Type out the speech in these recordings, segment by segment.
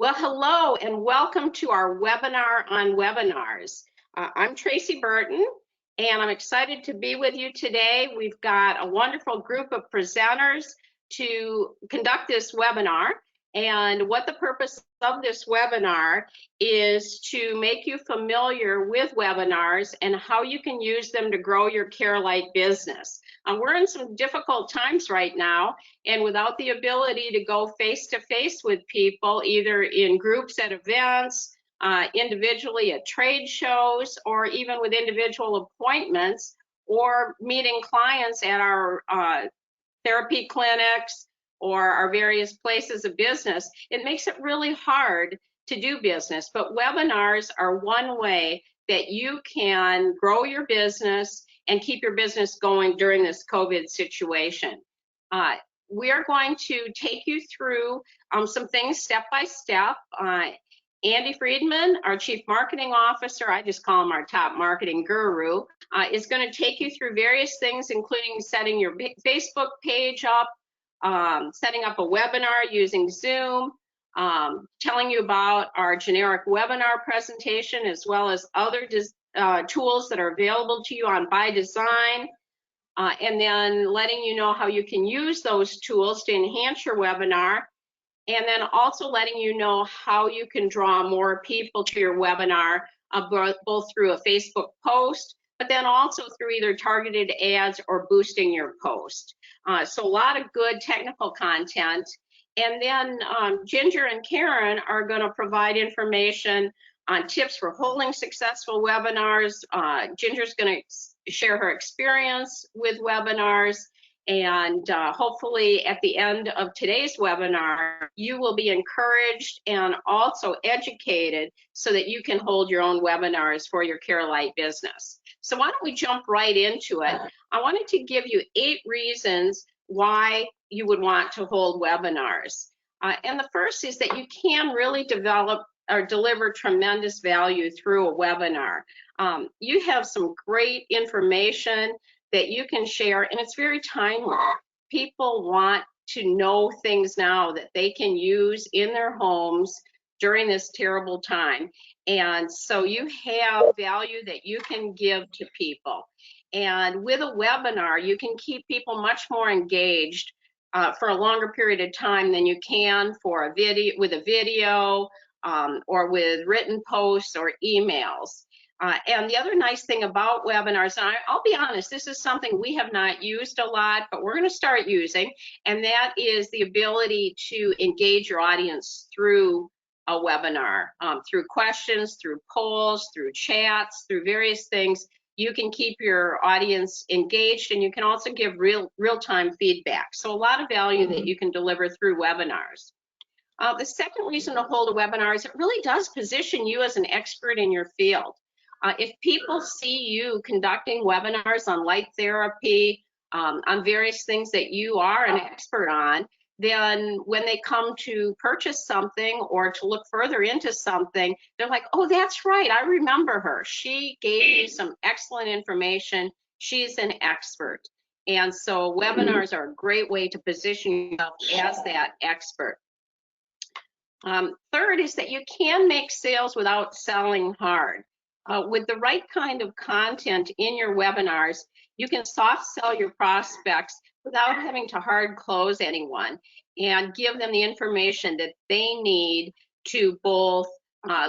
Well, hello and welcome to our webinar on webinars. I'm Tracy Burton and I'm excited to be with you today. We've got a wonderful group of presenters to conduct this webinar. And what the purpose of this webinar is to make you familiar with webinars and how you can use them to grow your CareLight business. We're in some difficult times right now, and without the ability to go face-to-face with people, either in groups at events, individually at trade shows, or even with individual appointments, or meeting clients at our therapy clinics or our various places of business, it makes it really hard to do business. But webinars are one way that you can grow your business and keep your business going during this COVID situation. We are going to take you through some things step by step. Andy Friedman, our Chief Marketing Officer, I just call him our top marketing guru, is going to take you through various things, including setting your Facebook page up, setting up a webinar using Zoom, telling you about our generic webinar presentation, as well as other tools that are available to you on By Design, and then letting you know how you can use those tools to enhance your webinar, and then also letting you know how you can draw more people to your webinar, both through a Facebook post, but then also through either targeted ads or boosting your post. So a lot of good technical content. And then Ginger and Karen are going to provide information on tips for holding successful webinars. Ginger's going to share her experience with webinars. And hopefully at the end of today's webinar, you will be encouraged and also educated so that you can hold your own webinars for your CareLight business. So why don't we jump right into it? I wanted to give you 8 reasons why you would want to hold webinars. And the first is that you can really develop or deliver tremendous value through a webinar. You have some great information that you can share, and it's very timely. People want to know things now that they can use in their homes during this terrible time. And so you have value that you can give to people. And with a webinar, you can keep people much more engaged for a longer period of time than you can for a video, with a video or with written posts or emails. And the other nice thing about webinars, and I'll be honest, this is something we have not used a lot, but we're going to start using, and that is the ability to engage your audience through a webinar, through questions, through polls, through chats, through various things. You can keep your audience engaged, and you can also give real-time feedback. So a lot of value that you can deliver through webinars. The second reason to hold a webinar is it really does position you as an expert in your field. If people see you conducting webinars on light therapy, on various things that you are an expert on, then when they come to purchase something or to look further into something, they're like, oh, that's right, I remember her. She gave me some excellent information. She's an expert. And so webinars are a great way to position yourself as that expert. Third is that you can make sales without selling hard. With the right kind of content in your webinars, you can soft sell your prospects without having to hard close anyone and give them the information that they need to both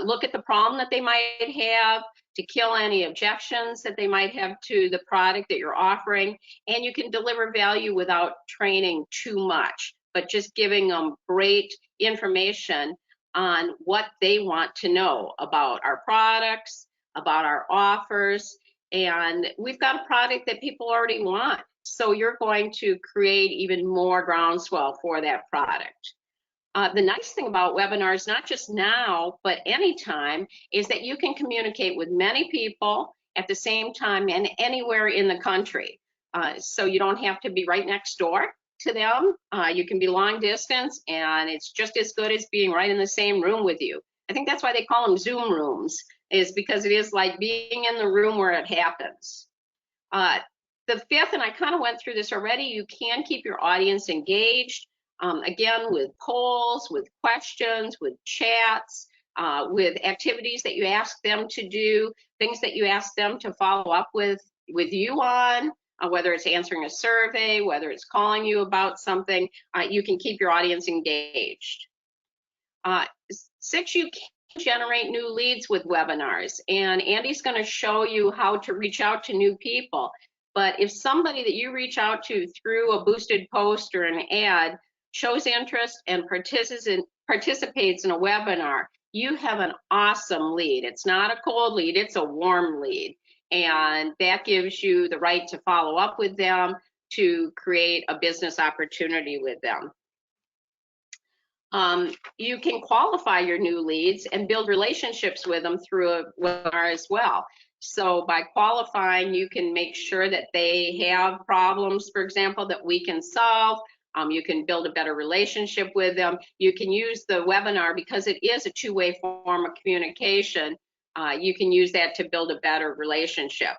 look at the problem that they might have, to kill any objections that they might have to the product that you're offering, and you can deliver value without training too much, but just giving them great information on what they want to know about our products, about our offers, and we've got a product that people already want. So you're going to create even more groundswell for that product. The nice thing about webinars, not just now, but anytime, is that you can communicate with many people at the same time and anywhere in the country. So you don't have to be right next door to them. You can be long distance, and it's just as good as being right in the same room with you. I think that's why they call them Zoom rooms, is because it is like being in the room where it happens. The fifth, and I kind of went through this already, you can keep your audience engaged. again, with polls, with questions, with chats, with activities that you ask them to do, things that you ask them to follow up with you on, whether it's answering a survey, whether it's calling you about something, you can keep your audience engaged. 6, you can generate new leads with webinars, and Andy's going to show you how to reach out to new people. But if somebody that you reach out to through a boosted post or an ad shows interest and participates in a webinar, you have an awesome lead. It's not a cold lead, it's a warm lead. And that gives you the right to follow up with them, to create a business opportunity with them. You can qualify your new leads and build relationships with them through a webinar as well. So by qualifying, you can make sure that they have problems, for example, that we can solve. You can build a better relationship with them. You can use the webinar, because it is a two-way form of communication. You can use that to build a better relationship.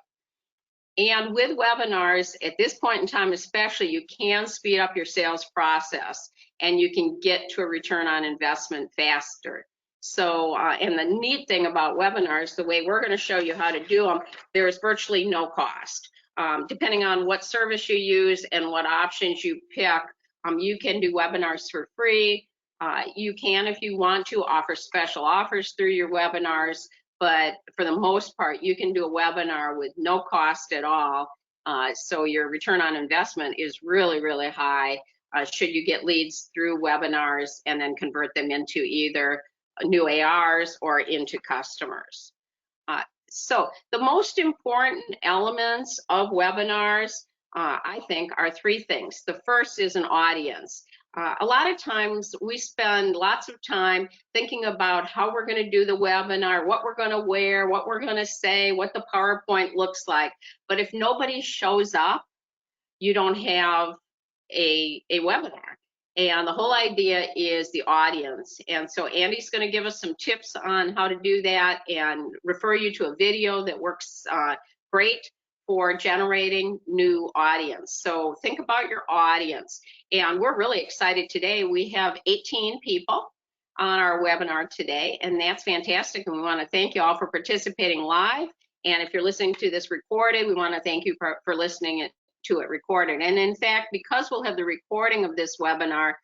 And with webinars, at this point in time especially, you can speed up your sales process, and you can get to a return on investment faster. So, and the neat thing about webinars, the way we're going to show you how to do them, there is virtually no cost. Depending on what service you use and what options you pick, you can do webinars for free. You can, if you want to, offer special offers through your webinars, but for the most part, you can do a webinar with no cost at all. So your return on investment is really, really high should you get leads through webinars and then convert them into either new ARs or into customers. So the most important elements of webinars, I think, are 3 things. The first is an audience. A lot of times we spend lots of time thinking about how we're going to do the webinar, what we're going to wear, what we're going to say, what the PowerPoint looks like. But if nobody shows up, you don't have a webinar. And the whole idea is the audience. And so Andy's going to give us some tips on how to do that and refer you to a video that works great for generating new audience. So think about your audience. And we're really excited today. We have 18 people on our webinar today, and that's fantastic. And we want to thank you all for participating live. And if you're listening to this recorded, we want to thank you for listening to it recorded. And in fact, because we'll have the recording of this webinar,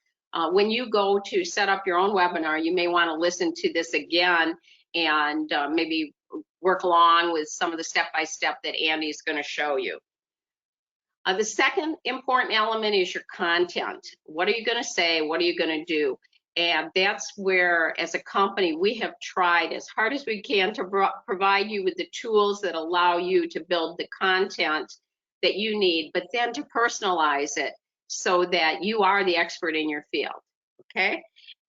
when you go to set up your own webinar, you may want to listen to this again and maybe work along with some of the step-by-step that Andy's going to show you. The second important element is your content. What are you going to say? What are you going to do? And that's where, as a company, we have tried as hard as we can to provide you with the tools that allow you to build the content that you need, but then to personalize it so that you are the expert in your field, okay?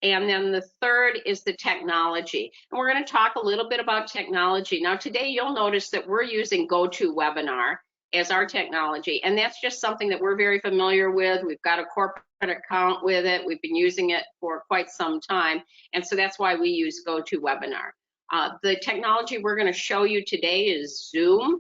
And then the third is the technology. And we're going to talk a little bit about technology. Now today you'll notice that we're using GoToWebinar as our technology, and that's just something that we're very familiar with. We've got a corporate account with it. We've been using it for quite some time, and so that's why we use GoToWebinar. The technology we're going to show you today is Zoom,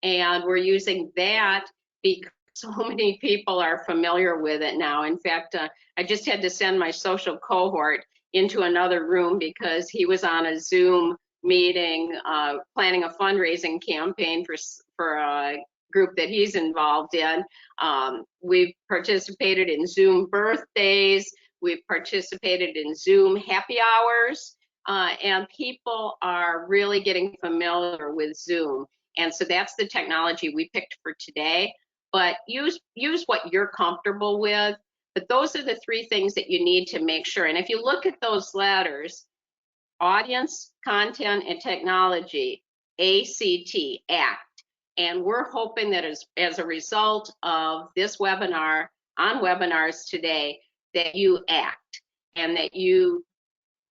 and we're using that because so many people are familiar with it now. In fact, I just had to send my social cohort into another room because he was on a Zoom meeting planning a fundraising campaign for a group that he's involved in. We've participated in Zoom birthdays. We've participated in Zoom happy hours, and people are really getting familiar with Zoom. And so that's the technology we picked for today. But use what you're comfortable with. But those are the 3 things that you need to make sure. And if you look at those letters, audience, content, and technology, ACT, ACT. And we're hoping that as a result of this webinar, on webinars today, that you act and that you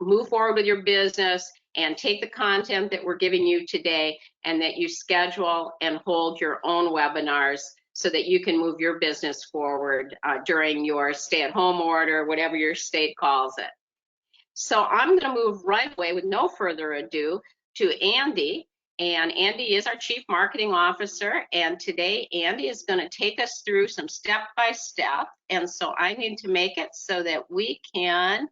move forward with your business and take the content that we're giving you today and that you schedule and hold your own webinars so that you can move your business forward during your stay-at-home order, whatever your state calls it. So I'm going to move right away with no further ado to Andy, And Andy is our Chief Marketing Officer. And today, Andy is going to take us through some step-by-step. And so I need to make it so that we can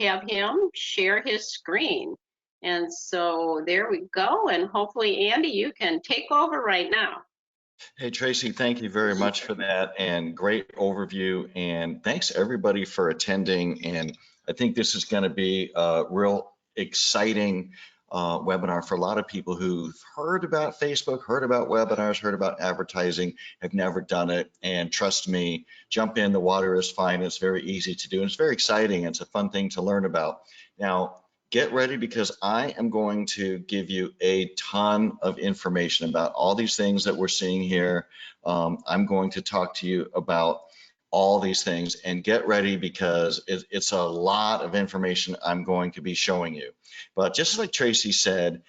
have him share his screen. And so there we go. And hopefully, Andy, you can take over right now. Hey, Tracy, thank you very much for that and great overview. And thanks everybody for attending. And I think this is going to be a real exciting webinar for a lot of people who've heard about Facebook, heard about webinars, heard about advertising, have never done it. And trust me, jump in, the water is fine. It's very easy to do. And it's very exciting. It's a fun thing to learn about. Now, get ready because I am going to give you a ton of information about all these things that we're seeing here. I'm going to talk to you about all these things, and get ready because it's a lot of information I'm going to be showing you. But just like Tracy said,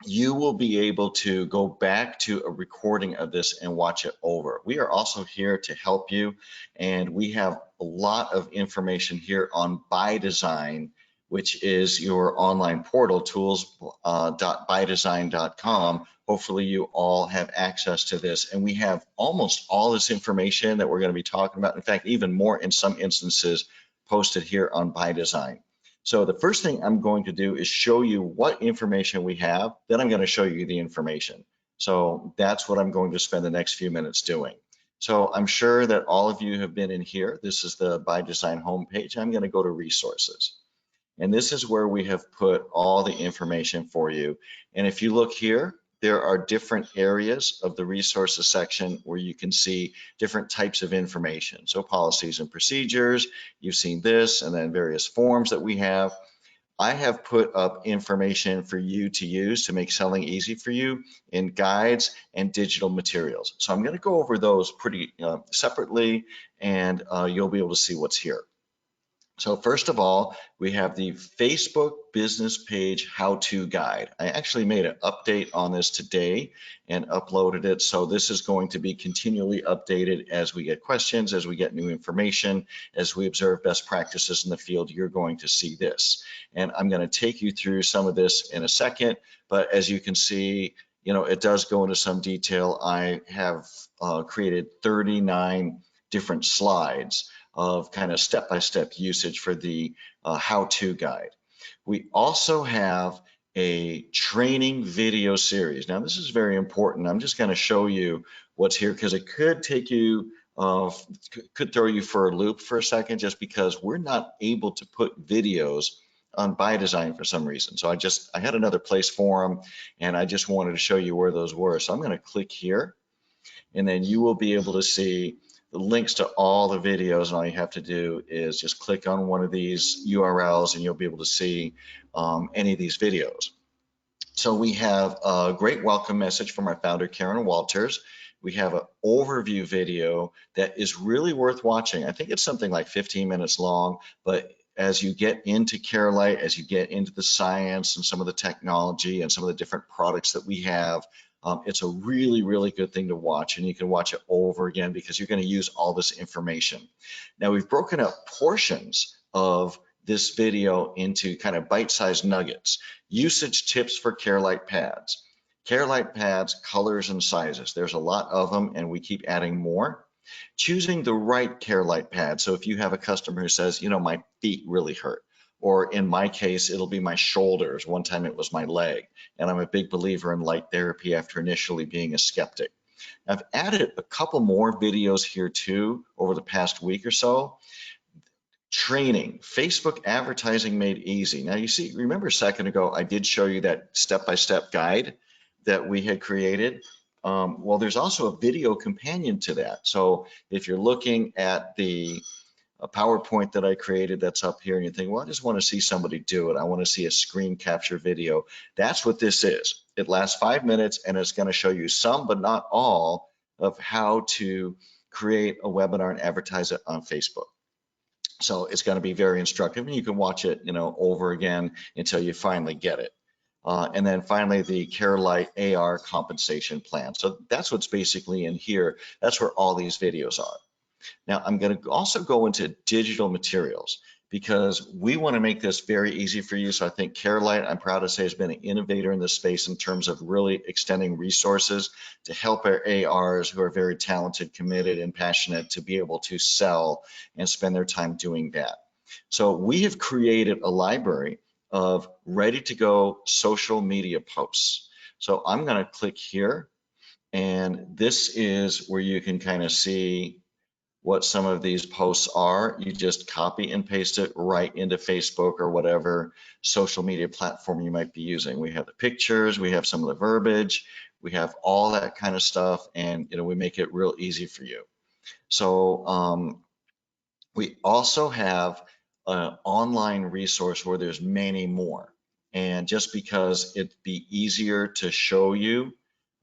you will be able to go back to a recording of this and watch it over. We are also here to help you, and we have a lot of information here on ByDesign, which is your online portal, tools.bydesign.com. Hopefully you all have access to this, and we have almost all this information that we're going to be talking about. In fact, even more in some instances posted here on ByDesign. So the first thing I'm going to do is show you what information we have, then I'm going to show you the information. So that's what I'm going to spend the next few minutes doing. So I'm sure that all of you have been in here. This is the ByDesign homepage. I'm going to go to resources. And this is where we have put all the information for you. And if you look here, there are different areas of the resources section where you can see different types of information. So policies and procedures, you've seen this, and then various forms that we have. I have put up information for you to use to make selling easy for you in guides and digital materials. So I'm going to go over those pretty separately, and you'll be able to see what's here. So first of all, we have the Facebook business page how-to guide. I actually made an update on this today and uploaded it. So this is going to be continually updated as we get questions, as we get new information, as we observe best practices in the field. You're going to see this. And I'm going to take you through some of this in a second. But as you can see, it does go into some detail. I have created 39 different slides of kind of step-by-step usage for the how-to guide. We also have a training video series. Now this is very important. I'm just going to show you what's here because it could take you, could throw you for a loop for a second just because we're not able to put videos on ByDesign for some reason. So I had another place for them and I just wanted to show you where those were. So I'm going to click here and then you will be able to see the links to all the videos, and all you have to do is just click on one of these URLs and you'll be able to see any of these videos. So we have a great welcome message from our founder, Karen Walters. We have an overview video that is really worth watching. I think it's something like 15 minutes long, but as you get into CareLight, as you get into the science and some of the technology and some of the different products that we have, it's a really, really good thing to watch, and you can watch it over again because you're going to use all this information. Now we've broken up portions of this video into kind of bite-sized nuggets. Usage tips for CareLight pads. CareLight pads, colors and sizes. There's a lot of them and we keep adding more. Choosing the right CareLight pad. So if you have a customer who says, my feet really hurt, or in my case, it'll be my shoulders. One time it was my leg. And I'm a big believer in light therapy after initially being a skeptic. I've added a couple more videos here too over the past week or so. Training, Facebook advertising made easy. Now remember a second ago, I did show you that step-by-step guide that we had created. Well, there's also a video companion to that. So if you're looking at the a PowerPoint that I created that's up here and you think, well, I just want to see somebody do it. I want to see a screen capture video. That's what this is. It lasts 5 minutes and it's going to show you some, but not all, of how to create a webinar and advertise it on Facebook. So it's going to be very instructive and you can watch it, over again until you finally get it. And then finally, the CareLight AR compensation plan. So that's what's basically in here. That's where all these videos are. Now, I'm going to also go into digital materials because we want to make this very easy for you. So I think CareLight, I'm proud to say, has been an innovator in this space in terms of really extending resources to help our ARs who are very talented, committed, and passionate to be able to sell and spend their time doing that. So we have created a library of ready to go social media posts. So I'm going to click here, and this is where you can kind of see what some of these posts are. You just copy and paste it right into Facebook or whatever social media platform you might be using. We have the pictures, we have some of the verbiage, we have all that kind of stuff, and we make it real easy for you. So we also have an online resource where there's many more. And just because it'd be easier to show you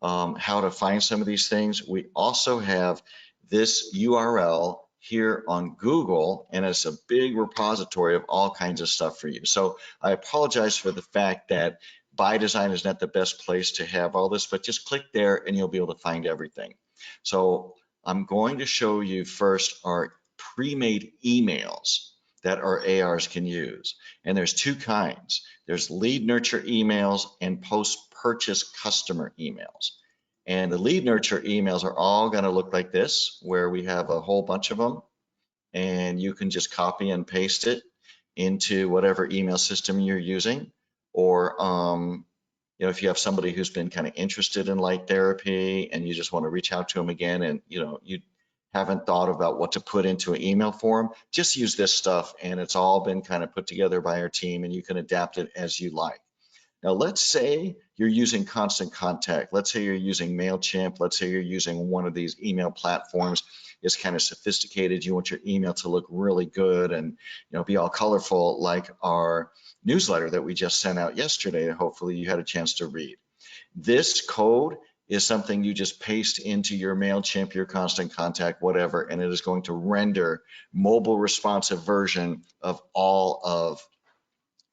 how to find some of these things, we also have this URL here on Google, and it's a big repository of all kinds of stuff for you. So I apologize for the fact that ByDesign is not the best place to have all this, but just click there and you'll be able to find everything. So I'm going to show you first our pre-made emails that our ARs can use. And there's two kinds. There's lead nurture emails and post-purchase customer emails. And the lead nurture emails are all going to look like this, where we have a whole bunch of them, and you can just copy and paste it into whatever email system you're using. Or if you have somebody who's been kind of interested in light therapy and you just want to reach out to them again, and you haven't thought about what to put into an email form, just use this stuff, and it's all been kind of put together by our team, and you can adapt it as you like. Now, let's say you're using Constant Contact. Let's say you're using MailChimp. Let's say you're using one of these email platforms. It's kind of sophisticated. You want your email to look really good and be all colorful like our newsletter that we just sent out yesterday. Hopefully you had a chance to read. This code is something you just paste into your MailChimp, your Constant Contact, whatever, and it is going to render mobile responsive version of all of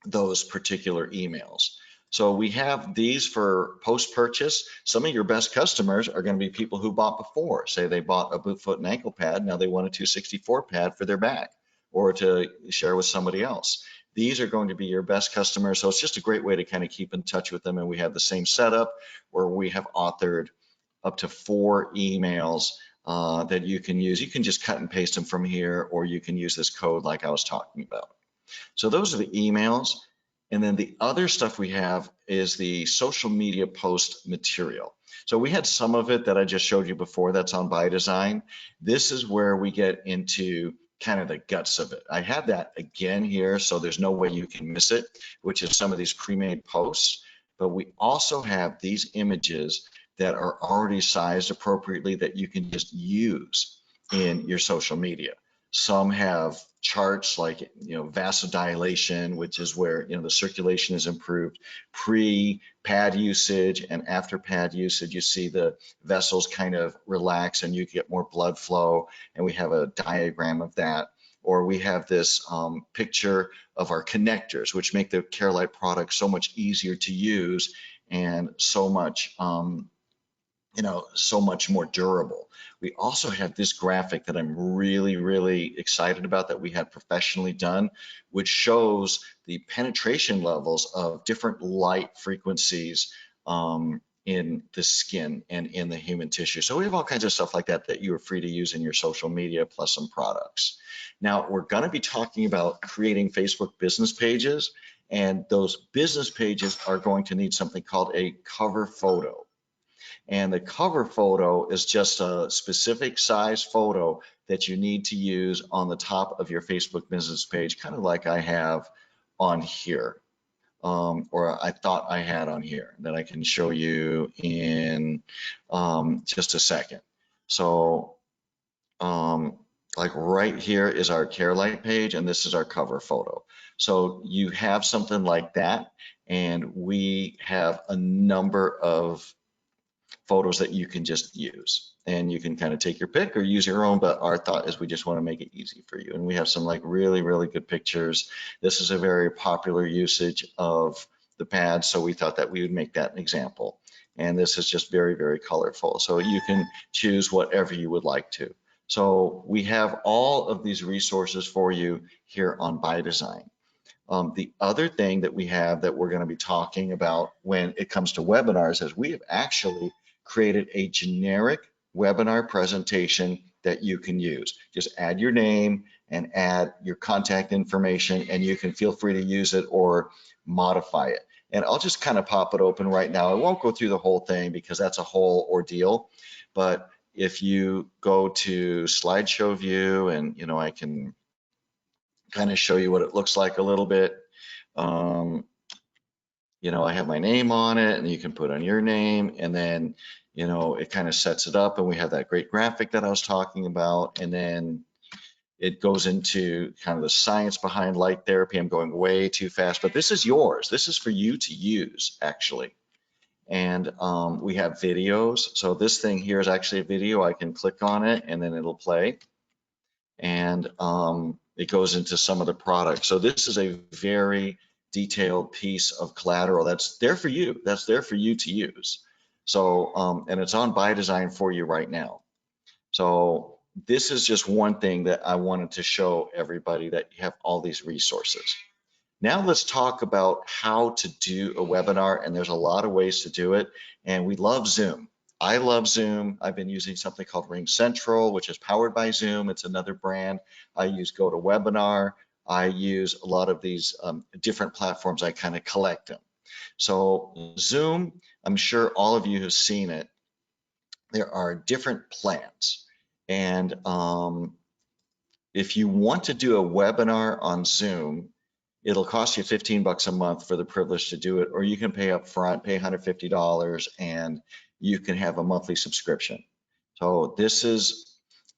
those particular emails. So we have these for post-purchase. Some of your best customers are going to be people who bought before. Say they bought a boot, foot, and ankle pad. Now they want a 264 pad for their back or to share with somebody else. These are going to be your best customers. So it's just a great way to kind of keep in touch with them. And we have the same setup where we have authored up to 4 emails that you can use. You can just cut and paste them from here, or you can use this code like I was talking about. So those are the emails. And then the other stuff we have is the social media post material. So we had some of it that I just showed you before that's on ByDesign. This is where we get into kind of the guts of it. I have that again here, so there's no way you can miss it, which is some of these pre-made posts. But we also have these images that are already sized appropriately that you can just use in your social media. Some have charts like vasodilation, which is where the circulation is improved, pre-pad usage and after pad usage. You see the vessels kind of relax and you get more blood flow, and we have a diagram of that. Or we have this picture of our connectors, which make the CareLight product so much easier to use and so much so much more durable. We also have this graphic that I'm really, really excited about that we had professionally done, which shows the penetration levels of different light frequencies in the skin and in the human tissue. So we have all kinds of stuff like that that you are free to use in your social media plus some products. Now, we're going to be talking about creating Facebook business pages, and those business pages are going to need something called a cover photo. And the cover photo is just a specific size photo that you need to use on the top of your Facebook business page, kind of like I have on here, or I thought I had on here, that I can show you in just a second. So like right here is our CareLight page, and this is our cover photo. So you have something like that, and we have a number of photos that you can just use, and you can kind of take your pick or use your own, but our thought is we just want to make it easy for you. And we have some like really, really good pictures. This is a very popular usage of the pad, so we thought that we would make that an example. And this is just very, very colorful, so you can choose whatever you would like to. So we have all of these resources for you here on ByDesign. The other thing that we have that we're going to be talking about when it comes to webinars is we have actually created a generic webinar presentation that you can use. Just add your name and add your contact information, and you can feel free to use it or modify it. And I'll just kind of pop it open right now. I won't go through the whole thing because that's a whole ordeal. But if you go to slideshow view, and I can kind of show you what it looks like a little bit. Um, I have my name on it, and you can put on your name, and then, it kind of sets it up, and we have that great graphic that I was talking about, and then it goes into kind of the science behind light therapy. I'm going way too fast, but this is yours. This is for you to use, actually. And we have videos. So this thing here is actually a video. I can click on it, and then it'll play. And it goes into some of the products. So this is a very detailed piece of collateral that's there for you. That's there for you to use. So, and it's on ByDesign for you right now. So this is just one thing that I wanted to show everybody, that you have all these resources. Now let's talk about how to do a webinar, and there's a lot of ways to do it, and we love Zoom. I love Zoom. I've been using something called Ring Central, which is powered by Zoom. It's another brand. I use GoToWebinar. I use a lot of these different platforms. I kind of collect them. So Zoom, I'm sure all of you have seen it. There are different plans, and if you want to do a webinar on Zoom, it'll cost you 15 bucks a month for the privilege to do it, or you can pay up front, pay $150, and you can have a monthly subscription. So this is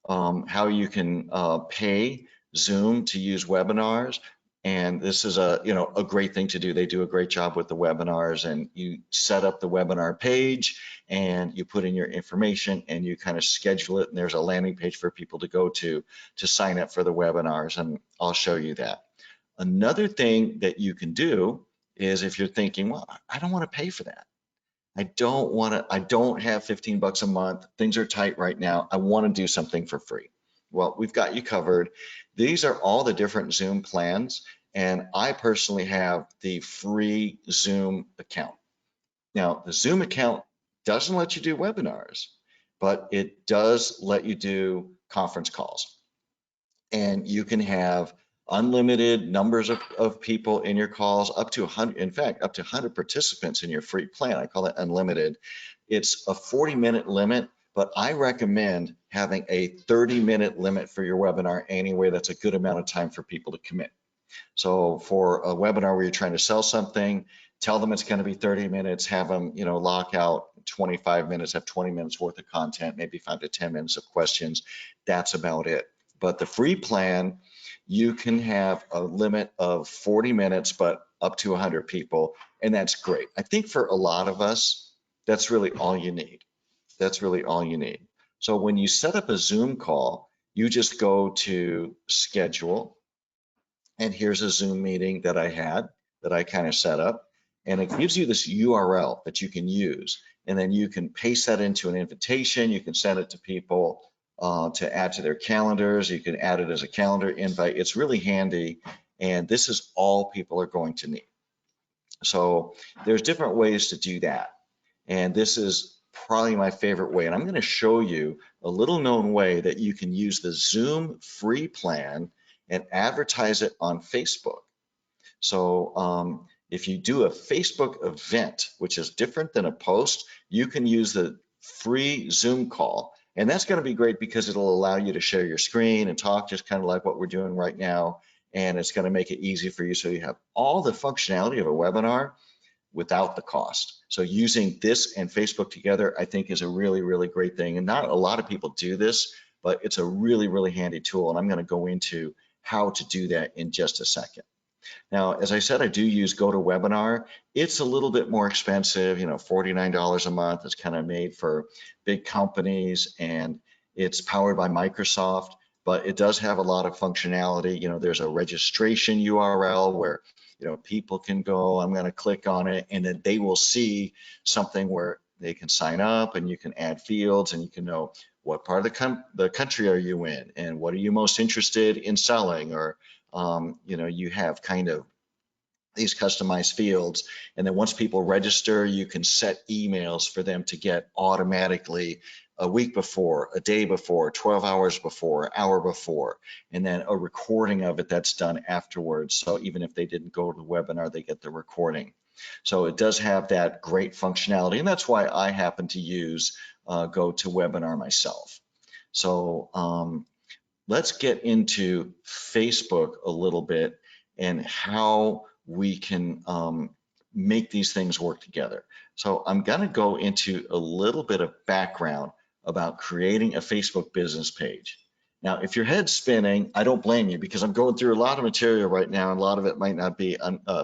how you can pay Zoom to use webinars. And this is a great thing to do. They do a great job with the webinars, and you set up the webinar page and you put in your information and you kind of schedule it. And there's a landing page for people to go to sign up for the webinars. And I'll show you that. Another thing that you can do is, if you're thinking, well, I don't want to pay for that. I don't have 15 bucks a month. Things are tight right now. I want to do something for free. Well, we've got you covered. These are all the different Zoom plans, and I personally have the free Zoom account. Now, the Zoom account doesn't let you do webinars, but it does let you do conference calls. And you can have unlimited numbers of people in your calls, up to 100, in fact, up to 100 participants in your free plan. I call that unlimited. It's a 40-minute limit, but I recommend having a 30-minute limit for your webinar anyway. That's a good amount of time for people to commit. So for a webinar where you're trying to sell something, tell them it's going to be 30 minutes, have them, lock out 25 minutes, have 20 minutes worth of content, maybe 5 to 10 minutes of questions. That's about it. But the free plan, you can have a limit of 40 minutes, but up to 100 people, and that's great. I think for a lot of us, that's really all you need. That's really all you need. So when you set up a Zoom call, you just go to schedule, and here's a Zoom meeting that I kind of set up, and it gives you this URL that you can use, and then you can paste that into an invitation. You can send it to people to add to their calendars. You can add it as a calendar invite. It's really handy, and this is all people are going to need. So there's different ways to do that, and this is probably my favorite way, and I'm going to show you a little known way that you can use the Zoom free plan and advertise it on Facebook. So if you do a Facebook event, which is different than a post, you can use the free Zoom call. And that's going to be great because it'll allow you to share your screen and talk, just kind of like what we're doing right now. And it's going to make it easy for you, so you have all the functionality of a webinar without the cost. So using this and Facebook together, I think, is a really, really great thing. And not a lot of people do this, but it's a really, really handy tool. And I'm going to go into how to do that in just a second. Now, as I said, I do use GoToWebinar. It's a little bit more expensive, $49 a month. It's kind of made for big companies, and it's powered by Microsoft, but it does have a lot of functionality. There's a registration URL where, people can go. I'm going to click on it, and then they will see something where they can sign up, and you can add fields, and you can know what part of the country are you in, and what are you most interested in selling, or you have kind of these customized fields. And then once people register, you can set emails for them to get automatically a week before, a day before, 12 hours before, an hour before, and then a recording of it that's done afterwards. So even if they didn't go to the webinar, they get the recording. So it does have that great functionality, and that's why I happen to use GoToWebinar myself. So let's get into Facebook a little bit and how we can make these things work together. So I'm going to go into a little bit of background about creating a Facebook business page. Now, if your head's spinning, I don't blame you, because I'm going through a lot of material right now, and a lot of it might not be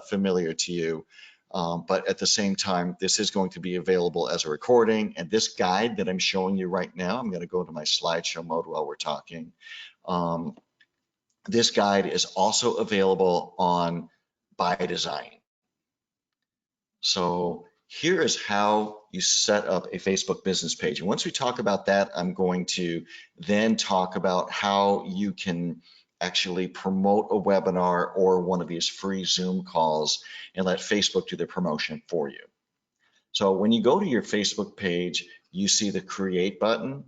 familiar to you. But at the same time, this is going to be available as a recording. And this guide that I'm showing you right now, I'm going to go to my slideshow mode while we're talking. This guide is also available on By Design. So here is how you set up a Facebook business page. And once we talk about that, I'm going to then talk about how you can actually promote a webinar or one of these free Zoom calls and let Facebook do the promotion for you. So when you go to your Facebook page, you see the create button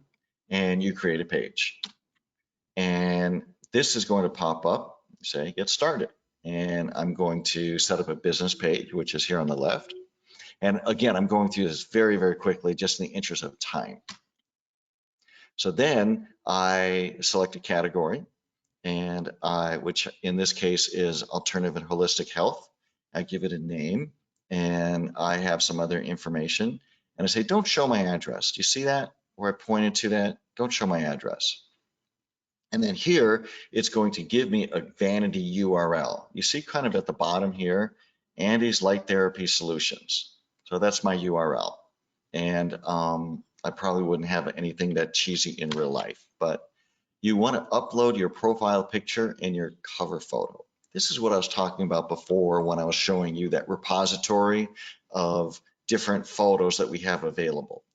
and you create a page. And this is going to pop up, say get started. And I'm going to set up a business page, which is here on the left. And again, I'm going through this very, very quickly, just in the interest of time. So then I select a category, and which in this case is alternative and holistic health. I give it a name, and I have some other information. And I say, don't show my address. Do you see that? Where I pointed to that? Don't show my address. And then here, it's going to give me a vanity URL. You see kind of at the bottom here, Andy's Light Therapy Solutions. So that's my URL. And I probably wouldn't have anything that cheesy in real life, but you want to upload your profile picture and your cover photo. This is what I was talking about before when I was showing you that repository of different photos that we have available.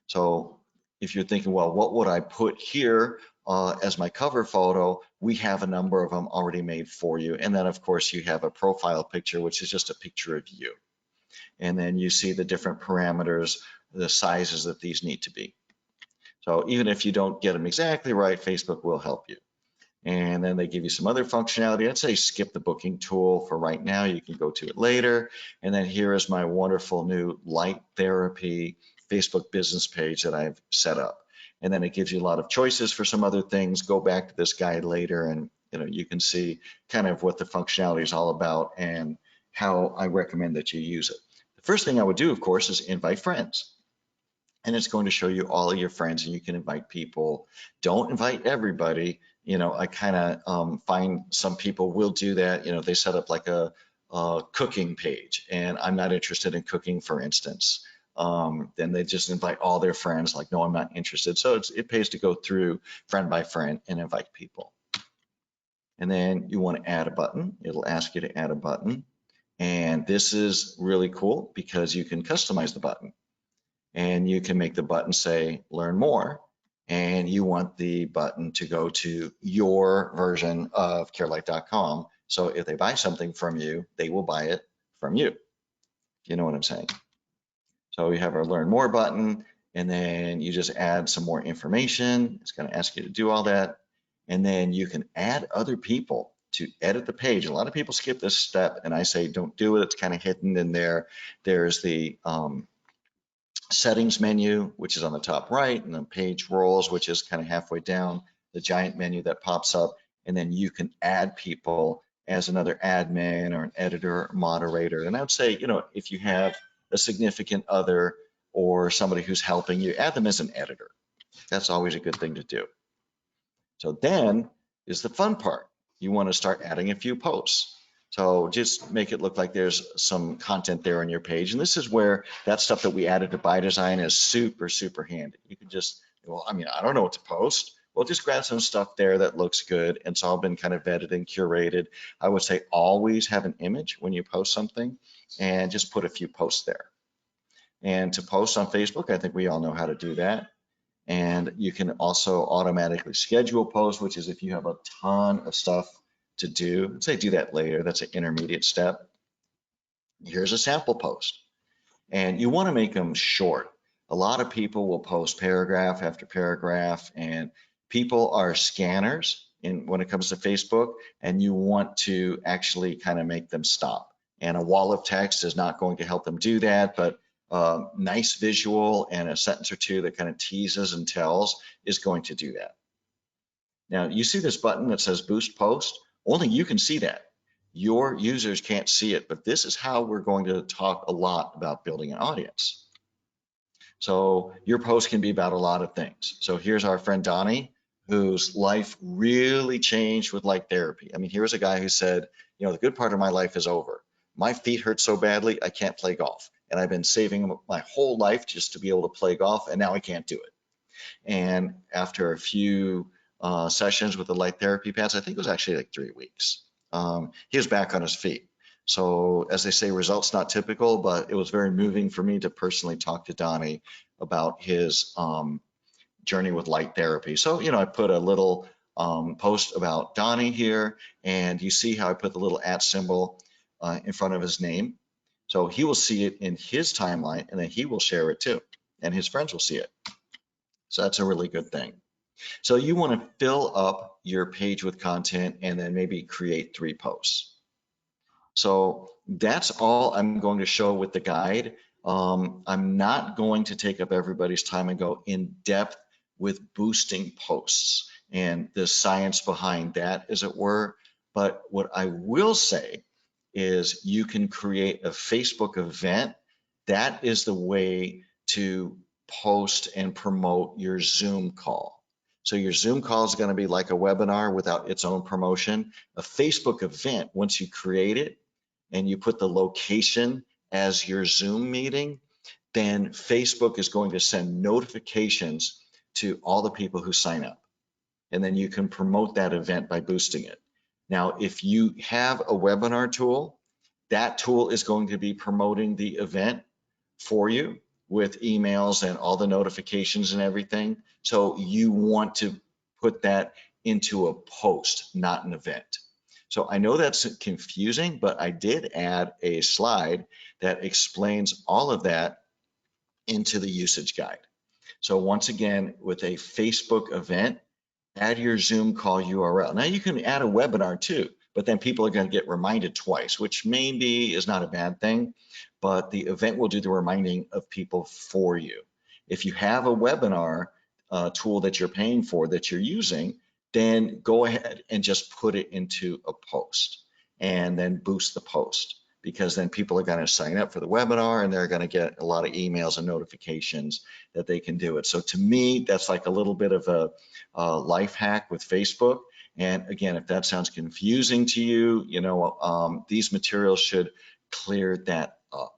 So if you're thinking, well, what would I put here as my cover photo? We have a number of them already made for you. And then of course you have a profile picture, which is just a picture of you. And then you see the different parameters, the sizes that these need to be. So even if you don't get them exactly right, Facebook will help you. And then they give you some other functionality. I'd say skip the booking tool for right now. You can go to it later. And then here is my wonderful new light therapy Facebook business page that I've set up. And then it gives you a lot of choices for some other things. Go back to this guide later, and you can see kind of what the functionality is all about and how I recommend that you use it. The first thing I would do, of course, is invite friends. And it's going to show you all of your friends, and you can invite people. Don't invite everybody. I kind of find some people will do that. They set up like a cooking page, and I'm not interested in cooking, for instance. Then they just invite all their friends, like, no, I'm not interested. So it pays to go through friend by friend and invite people. And then you want to add a button. It'll ask you to add a button. And this is really cool because you can customize the button. And you can make the button say learn more, and you want the button to go to your version of CareLight.com. So if they buy something from you, they will buy it from you. You know what I'm saying? So we have our learn more button, and then you just add some more information. It's going to ask you to do all that. And then you can add other people to edit the page. A lot of people skip this step, and I say don't do it. It's kind of hidden in there. There's the settings menu, which is on the top right, and then page roles, which is kind of halfway down, the giant menu that pops up, and then you can add people as another admin or an editor or moderator. And I would say, if you have a significant other or somebody who's helping you, add them as an editor. That's always a good thing to do. So then is the fun part. You want to start adding a few posts. So just make it look like there's some content there on your page. And this is where that stuff that we added to By Design is super, super handy. You can just, I don't know what to post. Well, just grab some stuff there that looks good. It's all been kind of vetted and curated. I would say always have an image when you post something, and just put a few posts there. And to post on Facebook, I think we all know how to do that. And you can also automatically schedule posts, which is if you have a ton of stuff to do. Let's say do that later. That's an intermediate step. Here's a sample post. And you want to make them short. A lot of people will post paragraph after paragraph, and people are scanners when it comes to Facebook, and you want to actually kind of make them stop. And a wall of text is not going to help them do that, but nice visual and a sentence or two that kind of teases and tells is going to do that. Now, you see this button that says Boost Post? Only you can see that. Your users can't see it, but this is how we're going to talk a lot about building an audience. So your post can be about a lot of things. So here's our friend Donnie, whose life really changed with light therapy. I mean, here's a guy who said, you know, the good part of my life is over. My feet hurt so badly, I can't play golf. And I've been saving my whole life just to be able to play golf, and now I can't do it. And after a few sessions with the light therapy pads, I think it was actually like 3 weeks, he was back on his feet. So as they say, results not typical, but it was very moving for me to personally talk to Donnie about his journey with light therapy. So, you know, I put a little post about Donnie here, and you see how I put the little @ symbol in front of his name. So he will see it in his timeline, and then he will share it too, and his friends will see it. So that's a really good thing. So you want to fill up your page with content and then maybe create 3 posts. So that's all I'm going to show with the guide. I'm not going to take up everybody's time and go in depth with boosting posts and the science behind that, as it were. But what I will say is you can create a Facebook event. That is the way to post and promote your Zoom call. So your Zoom call is going to be like a webinar without its own promotion. A Facebook event, once you create it and you put the location as your Zoom meeting, then Facebook is going to send notifications to all the people who sign up. And then you can promote that event by boosting it. Now, if you have a webinar tool, that tool is going to be promoting the event for you with emails and all the notifications and everything. So you want to put that into a post, not an event. So I know that's confusing, but I did add a slide that explains all of that into the usage guide. So once again, with a Facebook event, add your Zoom call URL. Now you can add a webinar too, but then people are going to get reminded twice, which maybe is not a bad thing, but the event will do the reminding of people for you. If you have a webinar tool that you're paying for that you're using, then go ahead and just put it into a post and then boost the post, because then people are going to sign up for the webinar and they're going to get a lot of emails and notifications that they can do it. So to me, that's like a little bit of a life hack with Facebook. And again, if that sounds confusing to you, you know, these materials should clear that up.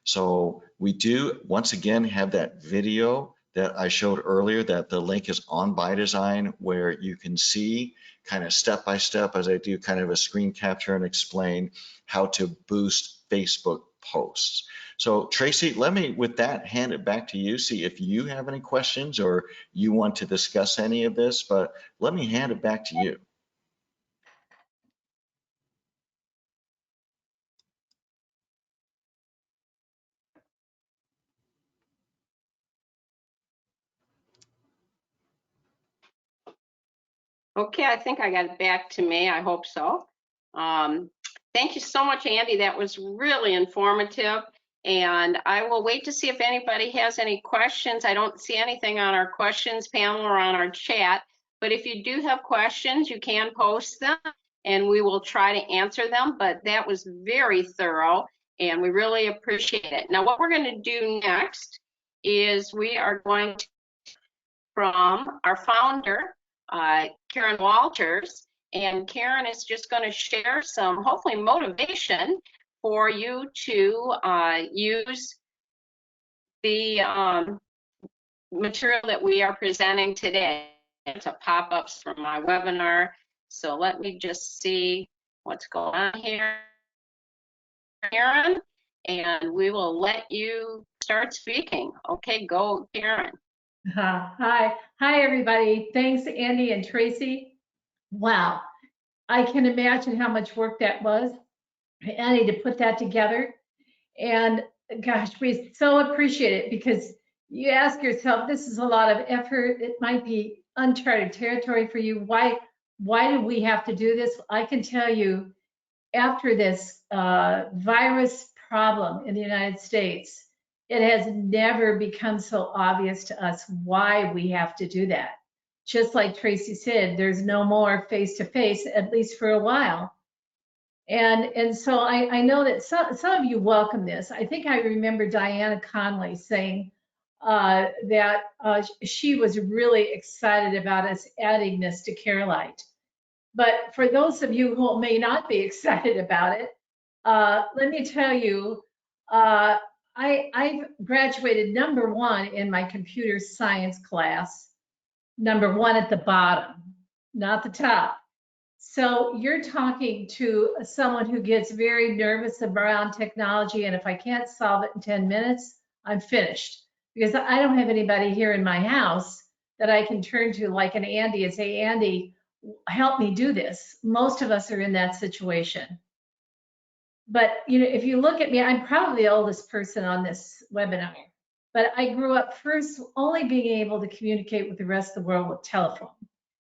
So we do, once again, have that video that I showed earlier, that the link is on ByDesign, where you can see kind of step by step as I do kind of a screen capture and explain how to boost Facebook posts. So Tracy, let me, with that, hand it back to you, see if you have any questions or you want to discuss any of this, but let me hand it back to you. Okay, I think I got it back to me. I hope so. Thank you so much, Andy. That was really informative. And I will wait to see if anybody has any questions. I don't see anything on our questions panel or on our chat. But if you do have questions, you can post them and we will try to answer them. But that was very thorough and we really appreciate it. Now, what we're going to do next is we are going to, from our founder, Karen Walters, and Karen is just going to share some hopefully motivation for you to use the material that we are presenting today to pop-ups from my webinar. So let me just see what's going on here, Karen, and we will let you start speaking. Okay, go, Karen. Hi, everybody. Thanks, Andy and Tracy. Wow, I can imagine how much work that was, Andy, to put that together. And gosh, we so appreciate it because you ask yourself, this is a lot of effort. It might be uncharted territory for you. Why do we have to do this? I can tell you, after this virus problem in the United States, it has never become so obvious to us why we have to do that. Just like Tracy said, there's no more face-to-face, at least for a while. And so I know that some of you welcome this. I think I remember Diana Conley saying that she was really excited about us adding this to CareLight. But for those of you who may not be excited about it, let me tell you, I've graduated #1 in my computer science class, #1 at the bottom, not the top. So you're talking to someone who gets very nervous around technology, and if I can't solve it in 10 minutes, I'm finished. Because I don't have anybody here in my house that I can turn to like an Andy and say, Andy, help me do this. Most of us are in that situation. But if you look at me, I'm probably the oldest person on this webinar. But I grew up first only being able to communicate with the rest of the world with telephone.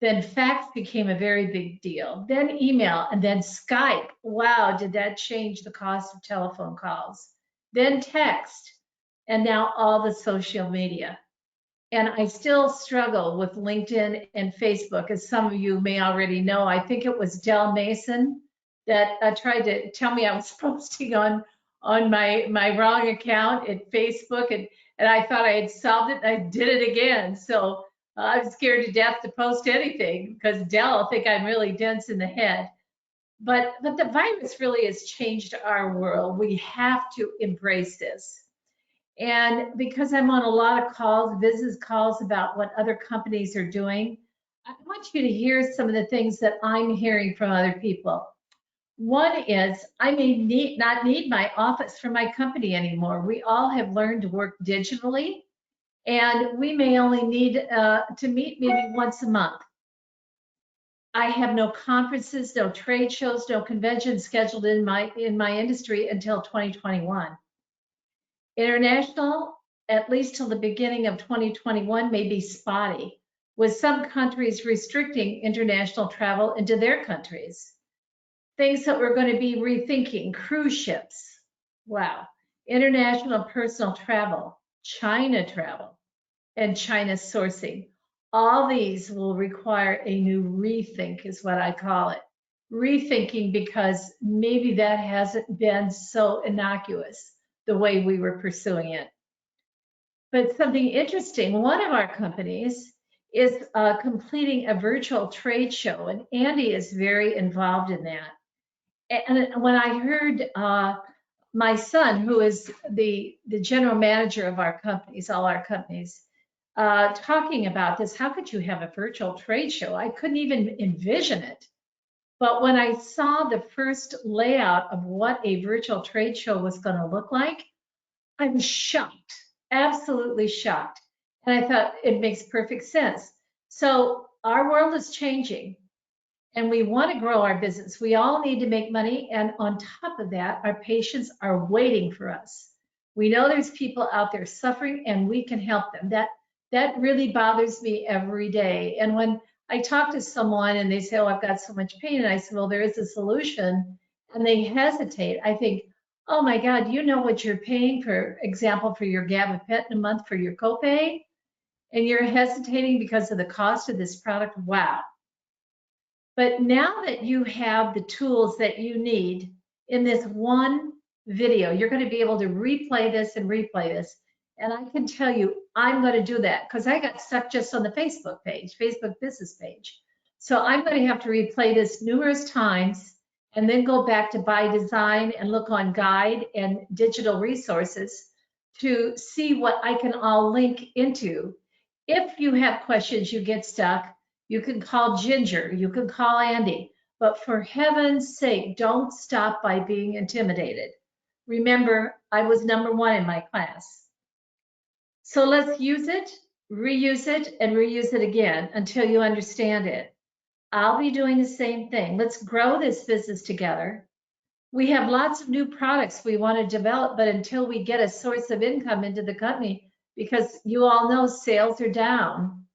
Then fax became a very big deal. Then email, and then Skype. Wow, did that change the cost of telephone calls? Then text, and now all the social media. And I still struggle with LinkedIn and Facebook, as some of you may already know. I think it was Del Mason that tried to tell me I was posting on my wrong account at Facebook, and I thought I had solved it, and I did it again. So I'm scared to death to post anything because Del will think I'm really dense in the head. But the virus really has changed our world. We have to embrace this. And because I'm on a lot of calls, business calls about what other companies are doing, I want you to hear some of the things that I'm hearing from other people. One is I may not need my office for my company anymore. We all have learned to work digitally, and we may only need to meet maybe once a month. I have no conferences, no trade shows, no conventions scheduled in my industry until 2021. International, at least till the beginning of 2021, may be spotty, with some countries restricting international travel into their countries. Things that we're going to be rethinking: cruise ships, wow, international personal travel, China travel, and China sourcing. All these will require a new rethink, is what I call it. Rethinking, because maybe that hasn't been so innocuous the way we were pursuing it. But something interesting, one of our companies is completing a virtual trade show, and Andy is very involved in that. And when I heard my son, who is the general manager of our companies, all our companies, talking about this, how could you have a virtual trade show? I couldn't even envision it. But when I saw the first layout of what a virtual trade show was going to look like, I was shocked, absolutely shocked. And I thought it makes perfect sense. So our world is changing, and we want to grow our business. We all need to make money. And on top of that, our patients are waiting for us. We know there's people out there suffering, and we can help them. That really bothers me every day. And when I talk to someone and they say, oh, I've got so much pain, and I say, well, there is a solution, and they hesitate, I think, oh my God, you know what you're paying, for example, for your gabapentin a month for your copay, and you're hesitating because of the cost of this product? Wow. But now that you have the tools that you need in this one video, you're going to be able to replay this and replay this. And I can tell you, I'm going to do that because I got stuck just on the Facebook page, Facebook business page. So I'm going to have to replay this numerous times and then go back to by design and look on guide and digital resources to see what I can all link into. If you have questions, you get stuck, you can call Ginger, you can call Andy, but for heaven's sake, don't stop by being intimidated. Remember, I was #1 in my class. So let's use it, and reuse it again until you understand it. I'll be doing the same thing. Let's grow this business together. We have lots of new products we want to develop, but until we get a source of income into the company, because you all know sales are down,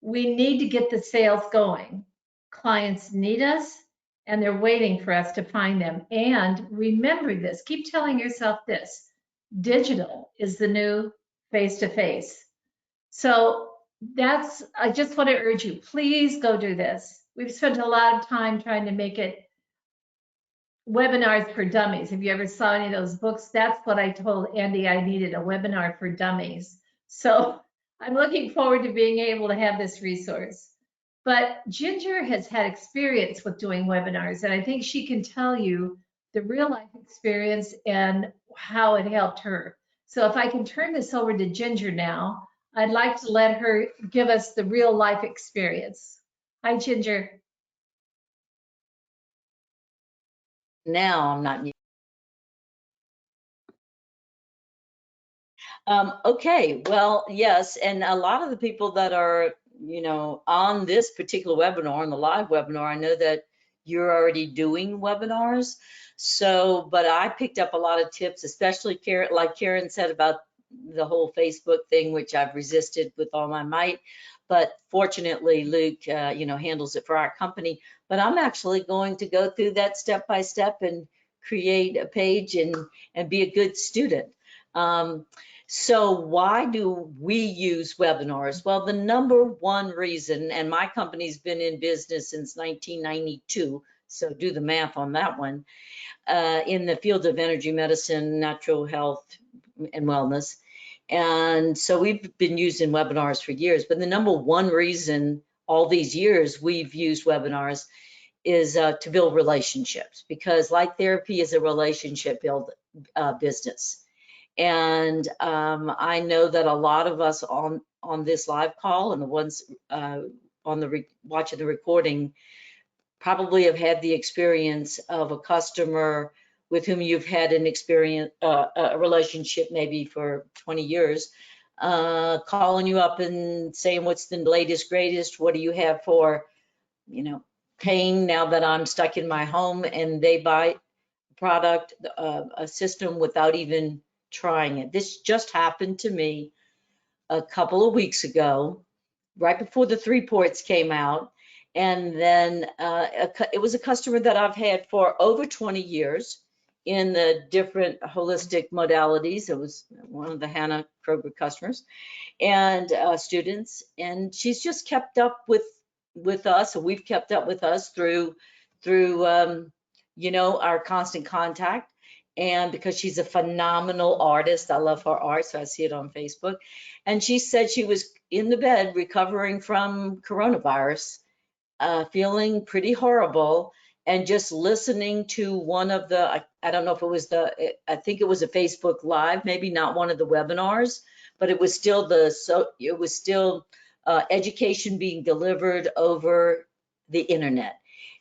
we need to get the sales going. Clients need us, and they're waiting for us to find them. And remember this, keep telling yourself this, digital is the new face-to-face. So I just want to urge you, please go do this. We've spent a lot of time trying to make it webinars for dummies. If you ever saw any of those books, that's what I told Andy I needed, a webinar for dummies. So I'm looking forward to being able to have this resource. But Ginger has had experience with doing webinars, and I think she can tell you the real life experience and how it helped her. So if I can turn this over to Ginger now, I'd like to let her give us the real life experience. Hi, Ginger. Now I'm not. Okay, well, yes, and a lot of the people that are, on this particular webinar, on the live webinar, I know that you're already doing webinars. So, but I picked up a lot of tips, especially Karen, like Karen said about the whole Facebook thing, which I've resisted with all my might. But fortunately, Luke, handles it for our company. But I'm actually going to go through that step by step and create a page and be a good student. So why do we use webinars? Well, the number one reason, and my company's been in business since 1992, so do the math on that one, in the field of energy medicine, natural health, and wellness. And so we've been using webinars for years, but the number one reason all these years we've used webinars is to build relationships, because Light Therapy is a relationship build business. And I know that a lot of us on this live call and the ones watching the recording probably have had the experience of a customer with whom you've had an experience, a relationship maybe for 20 years, calling you up and saying, what's the latest, greatest? What do you have for, pain now that I'm stuck in my home? And they buy product, a system without even trying it. This just happened to me a couple of weeks ago, right before the 3 ports came out. And then it was a customer that I've had for over 20 years in the different holistic modalities. It was one of the Hannah Kroger customers and students. And she's just kept up with us, and we've kept up with us through our constant contact. And because she's a phenomenal artist, I love her art, so I see it on Facebook. And she said she was in the bed recovering from coronavirus, feeling pretty horrible, and just listening to one of the, I don't know if it was I think it was a Facebook Live, maybe not one of the webinars, but it was still education being delivered over the internet.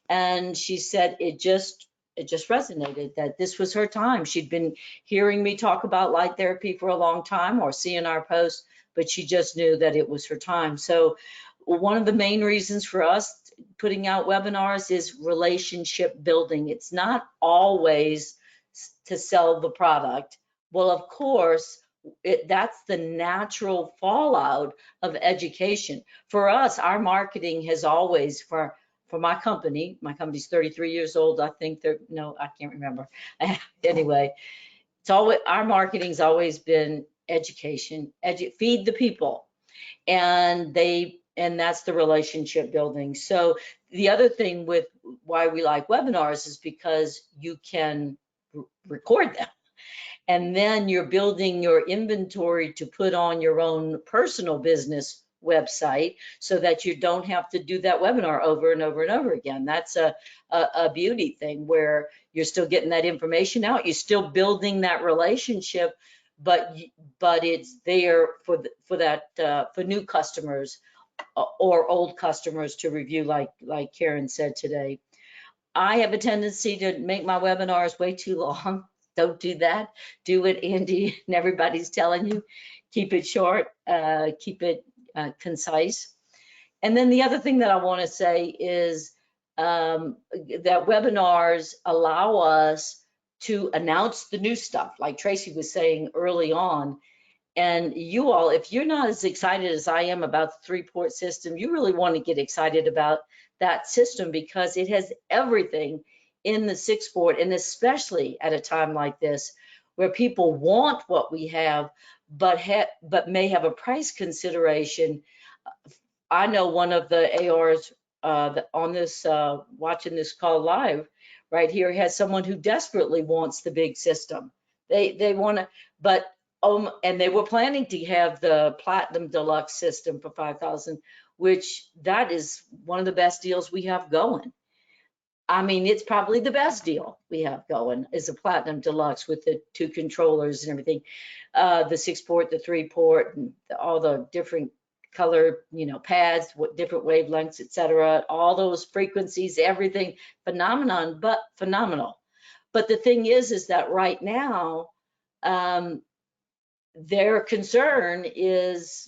And she said it just resonated that this was her time. She'd been hearing me talk about light therapy for a long time or seeing our posts, but she just knew that it was her time. So one of the main reasons for us putting out webinars is relationship building. It's not always to sell the product. Well, of course, that's the natural fallout of education. For us, our marketing has always, for my company's 33 years old, I think I can't remember. Anyway, it's always, our marketing's always been education, feed the people, and that's the relationship building. So the other thing with why we like webinars is because you can record them. And then you're building your inventory to put on your own personal business website so that you don't have to do that webinar over and over and over again. That's a beauty thing where you're still getting that information out, you're still building that relationship, but it's there for new customers or old customers to review, like Karen said today. I have a tendency to make my webinars way too long. Don't do that. Do what Andy and everybody's telling you. keep it short, keep it concise. And then the other thing that I want to say is that webinars allow us to announce the new stuff, like Tracy was saying early on. And you all, if you're not as excited as I am about the 3-port system, you really want to get excited about that system because it has everything in the 6-port, and especially at a time like this where people want what we have, but may have a price consideration. I know one of the ARs on this, watching this call live right here, has someone who desperately wants the big system. They want to, but and they were planning to have the Platinum Deluxe system for $5,000, which that is one of the best deals we have going. I mean, it's probably the best deal we have going is a Platinum Deluxe with the 2 controllers and everything, the 6-port, the 3-port, and all the different color, pads, different wavelengths, etc. All those frequencies, everything, phenomenal. But the thing is that right now, their concern is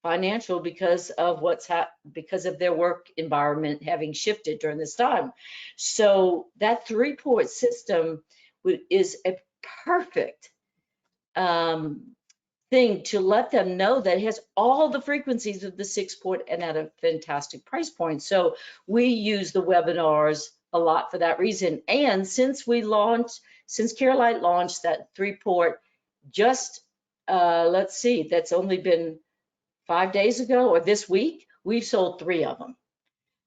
financial because of because of their work environment having shifted during this time. So that 3-port system is a perfect thing to let them know that it has all the frequencies of the 6-port and at a fantastic price point. So we use the webinars a lot for that reason. And since CareLight launched that 3-port, just let's see, that's only been 5 days ago or this week, we've sold 3 of them.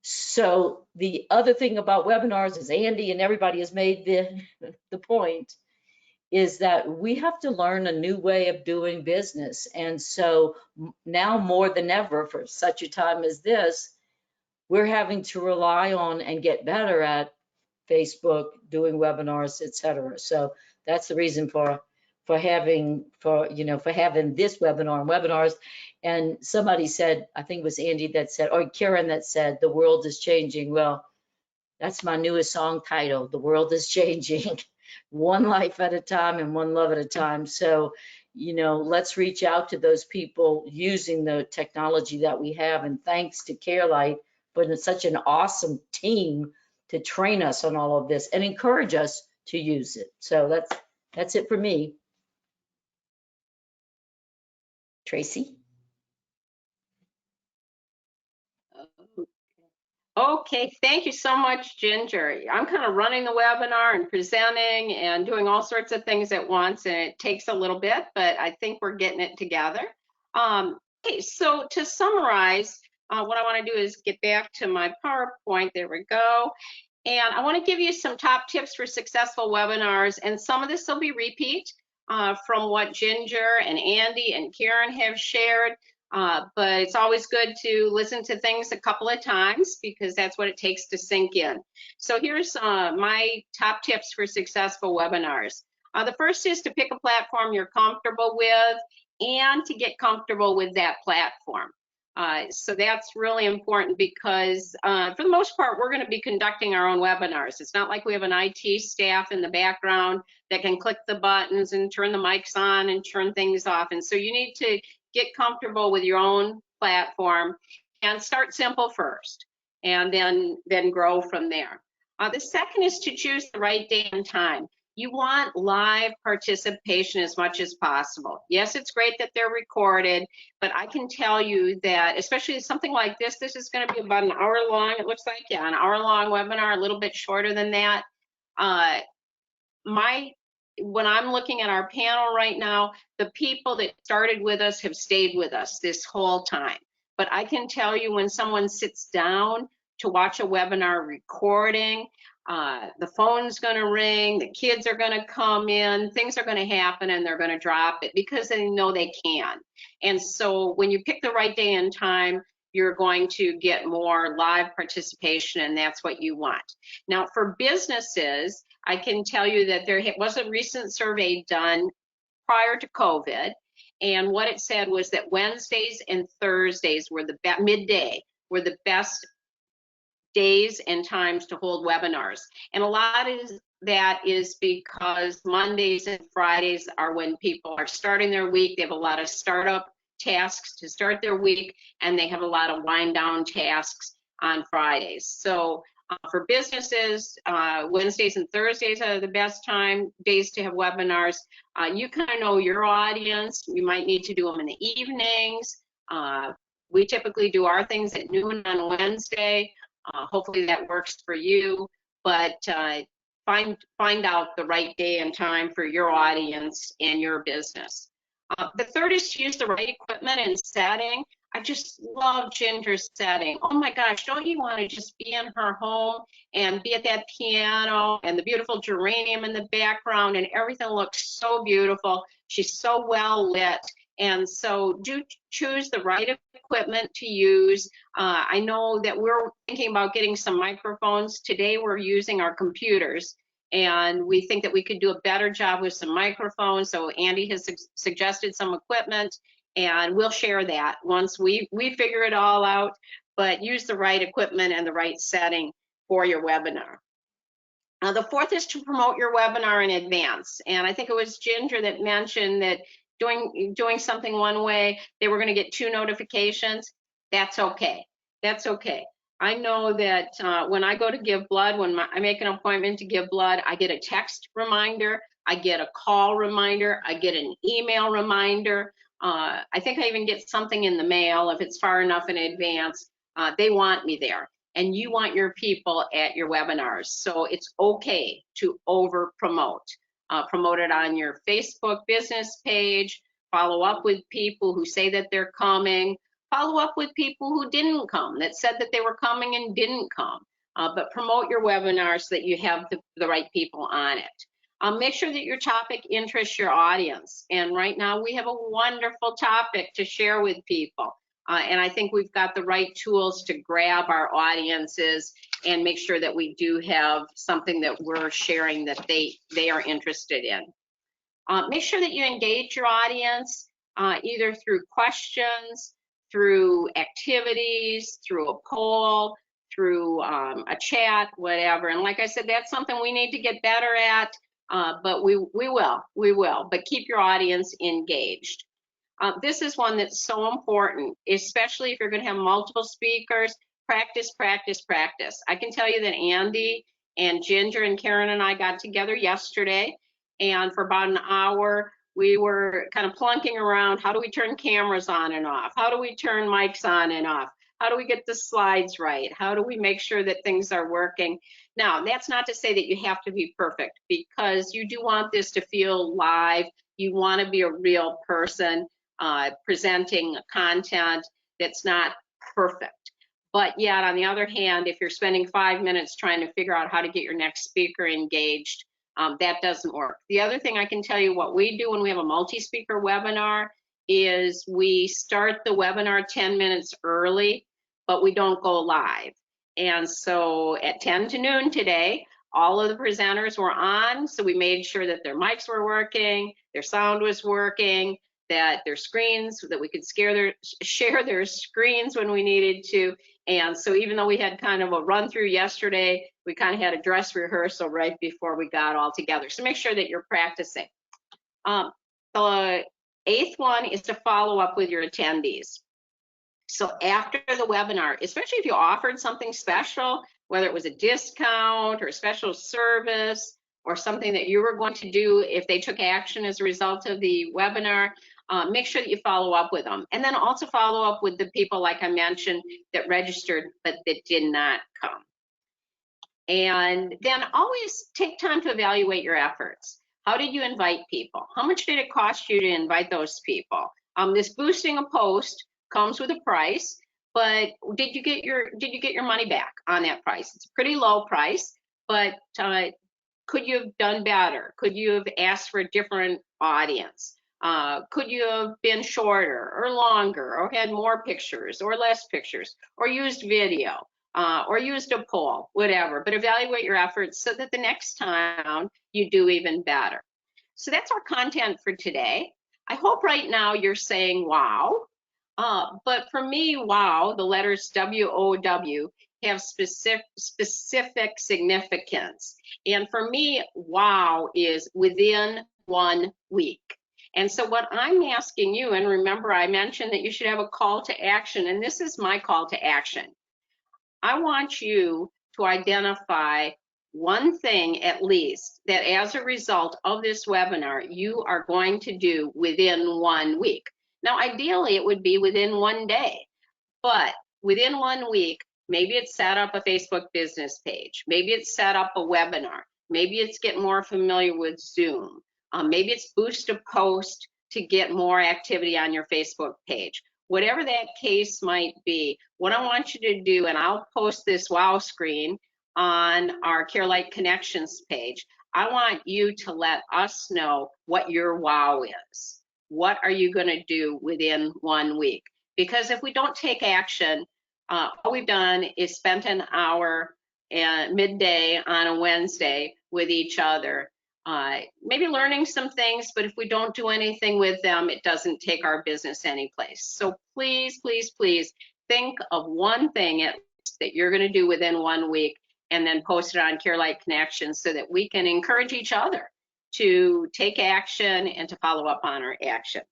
So the other thing about webinars is Andy and everybody has made the point is that we have to learn a new way of doing business. And so now more than ever for such a time as this, we're having to rely on and get better at Facebook, doing webinars, etc. So that's the reason for having this webinar and webinars. And somebody said, I think it was Andy that said, or Karen that said, the world is changing. Well, that's my newest song title, The World is Changing, one life at a time and one love at a time. So, let's reach out to those people using the technology that we have. And thanks to CareLight for such an awesome team to train us on all of this and encourage us to use it. So that's it for me. Tracy? Okay, thank you so much, Ginger. I'm kind of running the webinar and presenting and doing all sorts of things at once, and it takes a little bit, but I think we're getting it together. Okay, so to summarize, what I want to do is get back to my PowerPoint. There we go. And I want to give you some top tips for successful webinars, and some of this will be repeat from what Ginger and Andy and Karen have shared. But it's always good to listen to things a couple of times because that's what it takes to sink in. So here's my top tips for successful webinars. The first is to pick a platform you're comfortable with and to get comfortable with that platform. So that's really important because for the most part, we're going to be conducting our own webinars. It's not like we have an IT staff in the background that can click the buttons and turn the mics on and turn things off. And so you need to get comfortable with your own platform and start simple first and then grow from there. The second is to choose the right day and time. You want live participation as much as possible. Yes, it's great that they're recorded, but I can tell you that, especially something like this is going to be about an hour long. It looks like, yeah, an hour long webinar, a little bit shorter than that. When I'm looking at our panel right now, the people that started with us have stayed with us this whole time. But I can tell you when someone sits down to watch a webinar recording, the phone's going to ring, the kids are going to come in, things are going to happen, and they're going to drop it because they know they can. And so when you pick the right day and time, you're going to get more live participation, and that's what you want. Now, for businesses, I can tell you that there was a recent survey done prior to COVID, and what it said was that Wednesdays and Thursdays were midday were the best days and times to hold webinars. And a lot that is because Mondays and Fridays are when people are starting their week. They have a lot of startup tasks to start their week, and they have a lot of wind down tasks on Fridays. So for businesses, Wednesdays and Thursdays are the best days to have webinars. You kind of know your audience. You might need to do them in the evenings. We typically do our things at noon on Wednesday. Hopefully that works for you, but find out the right day and time for your audience and your business. The third is to use the right equipment and setting. I just love Ginger's setting. Oh my gosh, don't you want to just be in her home and be at that piano and the beautiful geranium in the background and everything looks so beautiful. She's so well lit. And so do choose the right equipment to use. I know that we're thinking about getting some microphones. Today we're using our computers, and we think that we could do a better job with some microphones. So Andy has suggested some equipment, and we'll share that once we figure it all out, but use the right equipment and the right setting for your webinar. The fourth is to promote your webinar in advance. And I think it was Ginger that mentioned that doing something one way, they were going to get 2 notifications. That's okay. That's okay. I know that when I go to give blood, when I make an appointment to give blood, I get a text reminder, I get a call reminder, I get an email reminder. I think I even get something in the mail if it's far enough in advance. They want me there, and you want your people at your webinars. So it's okay to over promote. Promote it on your Facebook business page, follow up with people who say that they're coming, follow up with people who didn't come, that said that they were coming and didn't come, but promote your webinar so that you have the right people on it. Make sure that your topic interests your audience. And right now we have a wonderful topic to share with people. And I think we've got the right tools to grab our audiences and make sure that we do have something that we're sharing that they are interested in. Make sure that you engage your audience either through questions, through activities, through a poll, through a chat, whatever. And like I said, that's something we need to get better at, but we will. But keep your audience engaged. This is one that's so important, especially if you're going to have multiple speakers. Practice, practice, practice. I can tell you that Andy and Ginger and Karen and I got together yesterday, and for about an hour, we were kind of plunking around. How do we turn cameras on and off? How do we turn mics on and off? How do we get the slides right? How do we make sure that things are working? Now, that's not to say that you have to be perfect, because you do want this to feel live. You want to be a real person presenting content that's not perfect. But yet, on the other hand, if you're spending 5 minutes trying to figure out how to get your next speaker engaged, that doesn't work. The other thing I can tell you, what we do when we have a multi-speaker webinar is we start the webinar 10 minutes early, but we don't go live. And so at 10 to noon today, all of the presenters were on, so we made sure that their mics were working, their sound was working, that their screens, that we could share their screens when we needed to. And so even though we had kind of a run through yesterday, we kind of had a dress rehearsal right before we got all together. So make sure that you're practicing. The 8th one is to follow up with your attendees. So after the webinar, especially if you offered something special, whether it was a discount or a special service or something that you were going to do if they took action as a result of the webinar, make sure that you follow up with them. And then also follow up with the people, like I mentioned, that registered but that did not come. And then always take time to evaluate your efforts. How did you invite people? How much did it cost you to invite those people? This boosting a post comes with a price, but did you get your money back on that price? It's a pretty low price, but could you have done better? Could you have asked for a different audience? Could you have been shorter or longer, or had more pictures or less pictures, or used video, or used a poll, whatever? But evaluate your efforts so that the next time you do even better. So that's our content for today. I hope right now you're saying wow. But for me, wow, the letters WOW, have specific significance. And for me, wow is within 1 week. And so what I'm asking you, and remember I mentioned that you should have a call to action, and this is my call to action. I want you to identify one thing at least that as a result of this webinar, you are going to do within 1 week. Now, ideally, it would be within 1 day, but within 1 week, maybe it's set up a Facebook business page. Maybe it's set up a webinar. Maybe it's get more familiar with Zoom. Maybe it's boost a post to get more activity on your Facebook page. Whatever that case might be, what I want you to do, and I'll post this wow screen on our CareLight Connections page, I want you to let us know what your wow is. What are you going to do within 1 week? Because if we don't take action, all we've done is spent an hour midday on a Wednesday with each other, maybe learning some things, but if we don't do anything with them, it doesn't take our business anyplace. So please, please, please think of one thing at least that you're going to do within 1 week, and then post it on CareLight Connections so that we can encourage each other to take action and to follow up on our actions.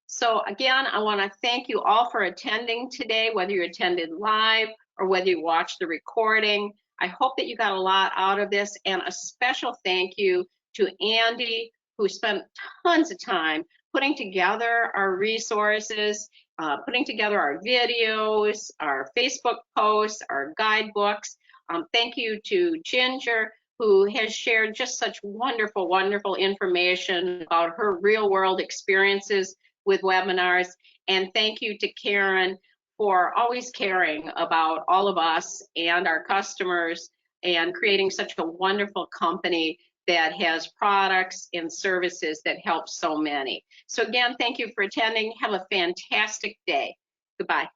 So again, I want to thank you all for attending today, whether you attended live or whether you watched the recording. I hope that you got a lot out of this, and a special thank you to Andy, who spent tons of time putting together our resources, putting together our videos, our Facebook posts, our guidebooks. Thank you to Ginger, who has shared just such wonderful, wonderful information about her real world experiences with webinars. And thank you to Karen for always caring about all of us and our customers and creating such a wonderful company that has products and services that help so many. So again, thank you for attending. Have a fantastic day. Goodbye.